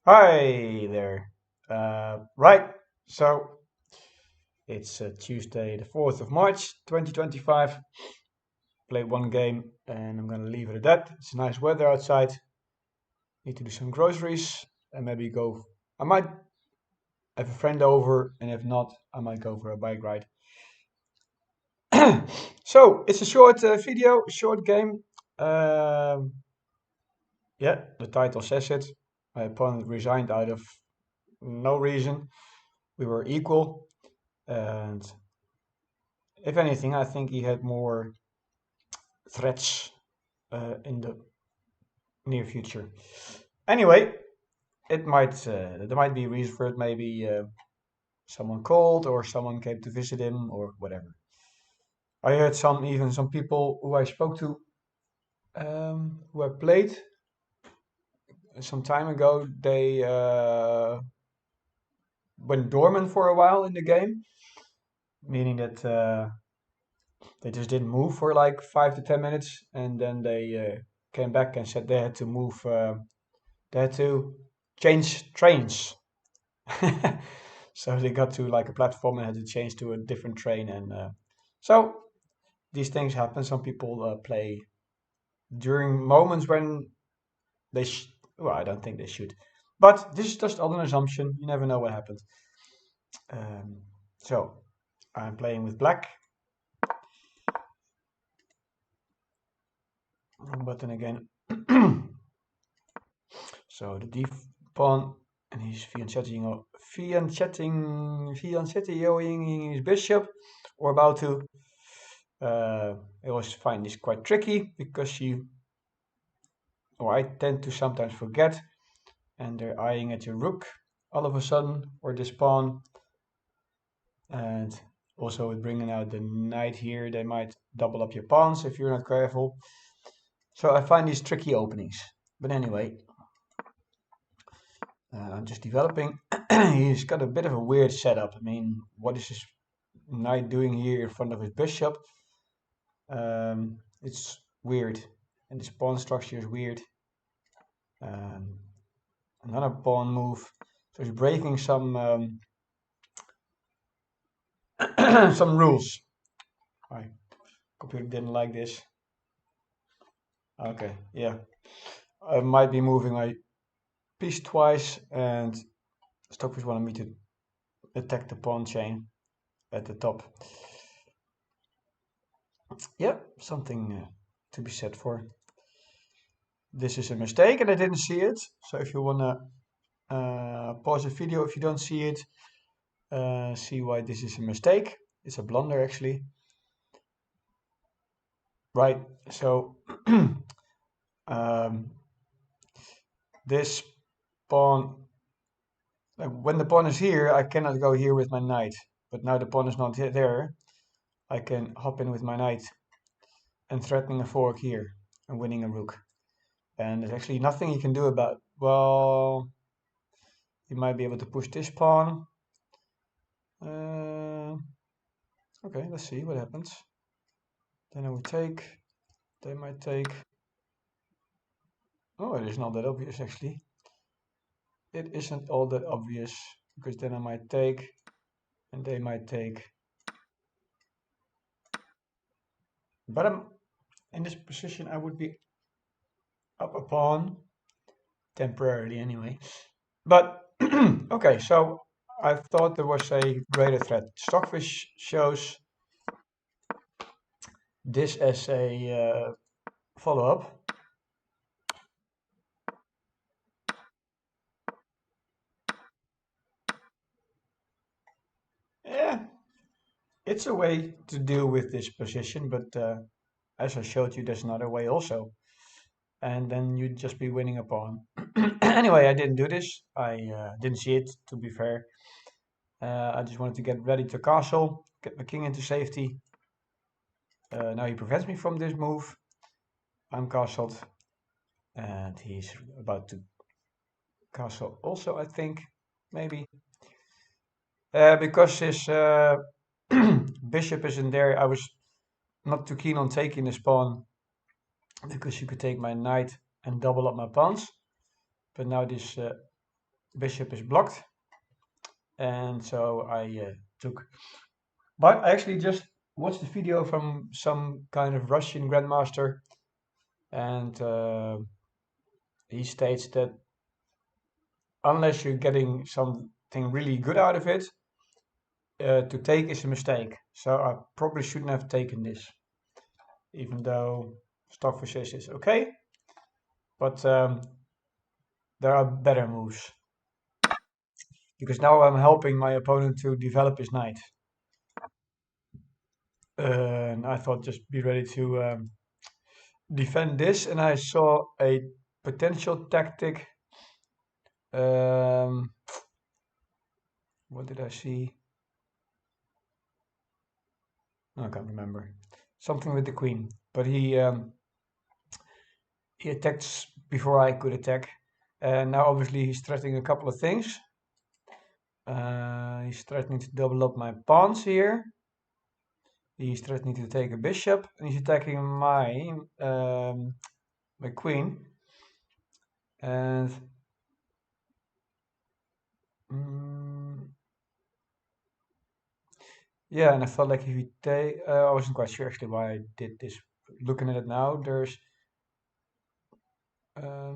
Hi there. Right, so it's Tuesday, the 4th of March, 2025. Played one game and I'm gonna leave it at that. It's nice weather outside. Need to do some groceries and maybe go. I might have a friend over, and if not, I might go for a bike ride. So it's a short video, short game. Um, yeah, the title says it. My opponent resigned out of no reason. We were equal, and if anything, I think he had more threats in the near future. Anyway, it might there might be a reason for it. Maybe someone called or someone came to visit him or whatever. I heard some people who I spoke to who I played some time ago. They went dormant for a while in the game, meaning that they just didn't move for like 5 to 10 minutes, and then they came back and said they had to move. They had to change trains. So they got to like a platform and had to change to a different train. And so these things happen. Some people play during moments when they, well, I don't think they should. But this is just all an assumption. You never know what happens. So I'm playing with black. Wrong button again. So the d pawn, and he's fianchetting his bishop, or about to. I always find this quite tricky because or I tend to sometimes forget, and they're eyeing at your rook all of a sudden, or this pawn, and also with bringing out the knight here, they might double up your pawns if you're not careful. So I find these tricky openings. But anyway, I'm just developing. He's got a bit of a weird setup. I mean, what is this knight doing here in front of his bishop? It's weird, and this pawn structure is weird. Um, Another pawn move, so he's breaking some some rules. My computer didn't like this. Okay, yeah, I might be moving my piece twice, and Stockfish wanted me to attack the pawn chain at the top. Yeah, something to be said for. This is a mistake, and I didn't see it. So if you wanna pause the video if you don't see it, see why this is a mistake. It's a blunder actually. Right. So um, this pawn, like when the pawn is here, I cannot go here with my knight. But now the pawn is not there. I can hop in with my knight and threatening a fork here and winning a rook. And there's actually nothing you can do about. Well, you might be able to push this pawn. Uh, okay, let's see what happens. Then I would take. They might take. Oh, it is not that obvious actually. It isn't all that obvious because then I might take and they might take. But in this position, I would be up a pawn, temporarily anyway. But okay, so I thought there was a greater threat. Stockfish shows this as a follow-up. Yeah, it's a way to deal with this position, but as I showed you, there's another way also. And then you'd just be winning a pawn. Anyway, I didn't do this. I didn't see it, to be fair. I just wanted to get ready to castle, get my king into safety. Now he prevents me from this move. I'm castled, and he's about to castle also, I think, maybe. Because his bishop isn't there, I was not too keen on taking this pawn because you could take my knight and double up my pawns. But now this bishop is blocked, and so I took. But I actually just watched the video from some kind of Russian grandmaster, and he states that unless you're getting something really good out of it, to take is a mistake. So I probably shouldn't have taken this, even though stockfish is okay. But there are better moves, because now I'm helping my opponent to develop his knight. And I thought just be ready to defend this, and I saw a potential tactic. What did I see? I can't remember. Something with the queen, but he attacked before I could attack, and now obviously he's threatening a couple of things. He's threatening to double up my pawns here. He's threatening to take a bishop, and he's attacking my my queen. And yeah, and I felt like if you take, I wasn't quite sure actually why I did this. Looking at it now, there's, I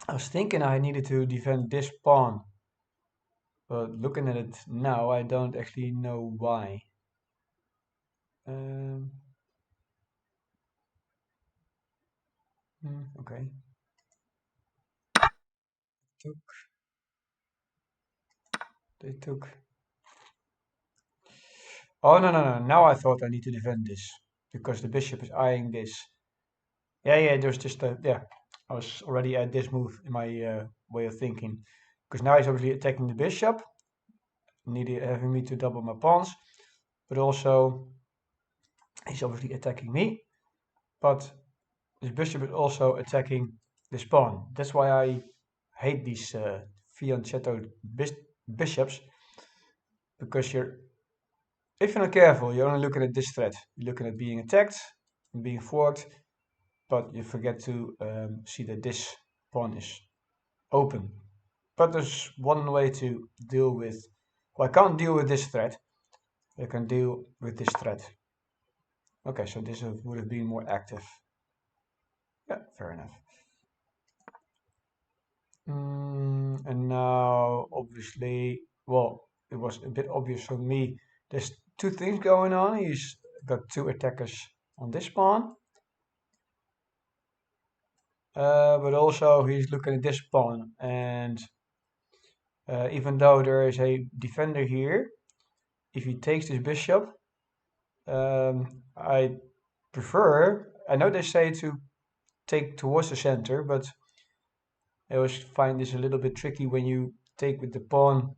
was thinking I needed to defend this pawn, but looking at it now, I don't actually know why. Okay. Took. They took. Oh, no, no, no. Now I thought I need to defend this because the bishop is eyeing this. Yeah, there's just a, yeah. I was already at this move in my way of thinking, because now he's obviously attacking the bishop, having me to double my pawns, but also he's obviously attacking me, but this bishop is also attacking this pawn. That's why I hate these fianchetto bishops, because if you're not careful, you're only looking at this threat. You're looking at being attacked and being forked, but you forget to see that this pawn is open. But there's one way to deal with, well, I can't deal with this threat. I can deal with this threat. Okay, so this would have been more active. Yeah, fair enough. And now, obviously, well, it was a bit obvious for me. There's two things going on. He's got two attackers on this pawn. But also he's looking at this pawn, and even though there is a defender here, if he takes this bishop, I prefer, I know they say to take towards the center, but I always find this a little bit tricky when you take with the pawn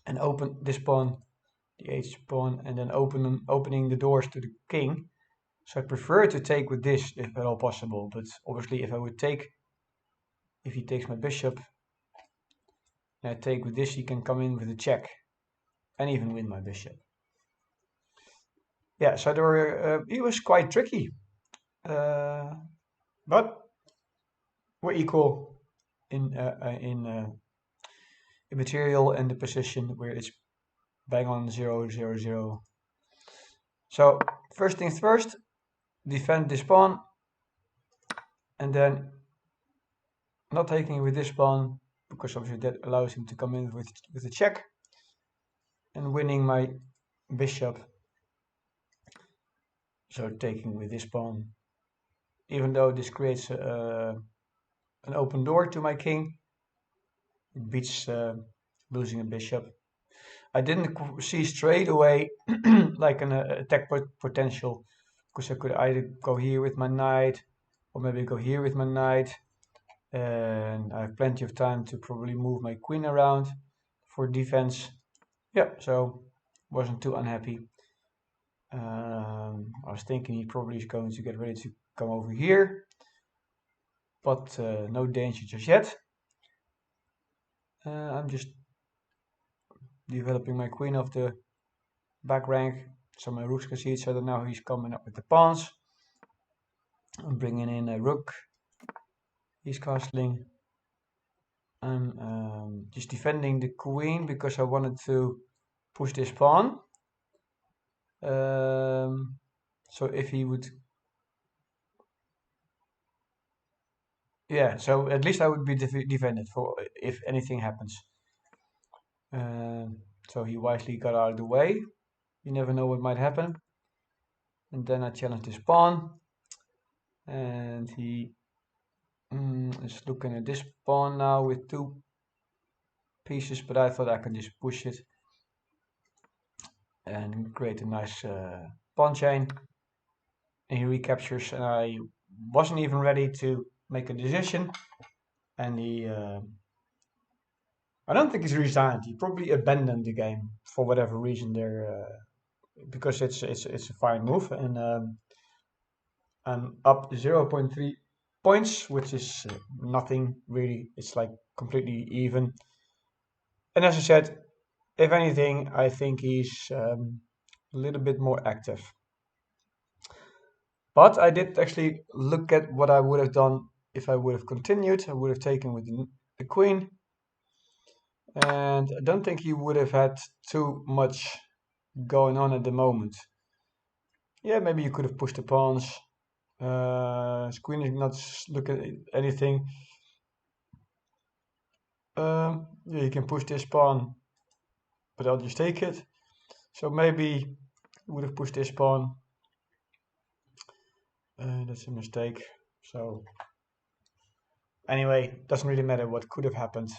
and open this pawn, the h pawn, and then opening the doors to the king. So I prefer to take with this if at all possible, but obviously if he takes my bishop, and I take with this, he can come in with a check and even win my bishop. Yeah, so he was quite tricky, but we're equal in material and the position where it's bang on 0-0-0. So first things first, defend this pawn, and then not taking with this pawn, because obviously that allows him to come in with a check, and winning my bishop. So taking with this pawn, even though this creates an open door to my king, it beats losing a bishop. I didn't see straight away like an attack potential, because I could either go here with my knight, or maybe go here with my knight, and I have plenty of time to probably move my queen around for defense. Yeah, so wasn't too unhappy. I was thinking he probably is going to get ready to come over here, but no danger just yet. I'm just developing my queen off the back rank, so my rooks can see each other. Now he's coming up with the pawns. I'm bringing in a rook. He's castling. I'm just defending the queen because I wanted to push this pawn. So if he would, yeah, so at least I would be defended for if anything happens. So he wisely got out of the way. You never know what might happen. And then I challenged this pawn, and he is looking at this pawn now with two pieces, but I thought I could just push it and create a nice pawn chain. And he recaptures, and I wasn't even ready to make a decision. And he, I don't think he's resigned. He probably abandoned the game for whatever reason there, because it's a fine move, and I'm up 0.3 points, which is nothing really. It's like completely even. And as I said, if anything, I think he's a little bit more active. But I did actually look at what I would have done if I would have continued. I would have taken with the queen. And I don't think he would have had too much going on at the moment. Yeah, maybe you could have pushed the pawns. His queen is not looking at anything. Yeah, you can push this pawn, but I'll just take it. So maybe you would have pushed this pawn. That's a mistake. So anyway, doesn't really matter what could have happened.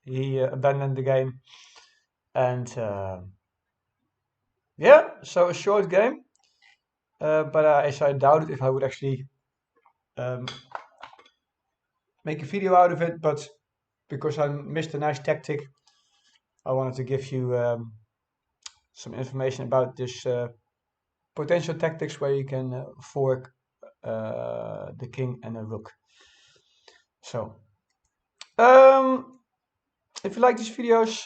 He abandoned the game, and yeah, so a short game. But as I doubted if I would actually um, make a video out of it, but because I missed a nice tactic, I wanted to give you some information about this potential tactics where you can fork the king and the rook. So, if you like these videos,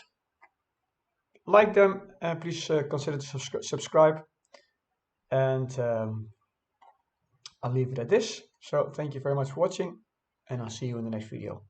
like them, and please consider to subscribe. And I'll leave it at this. So, thank you very much for watching, and I'll see you in the next video.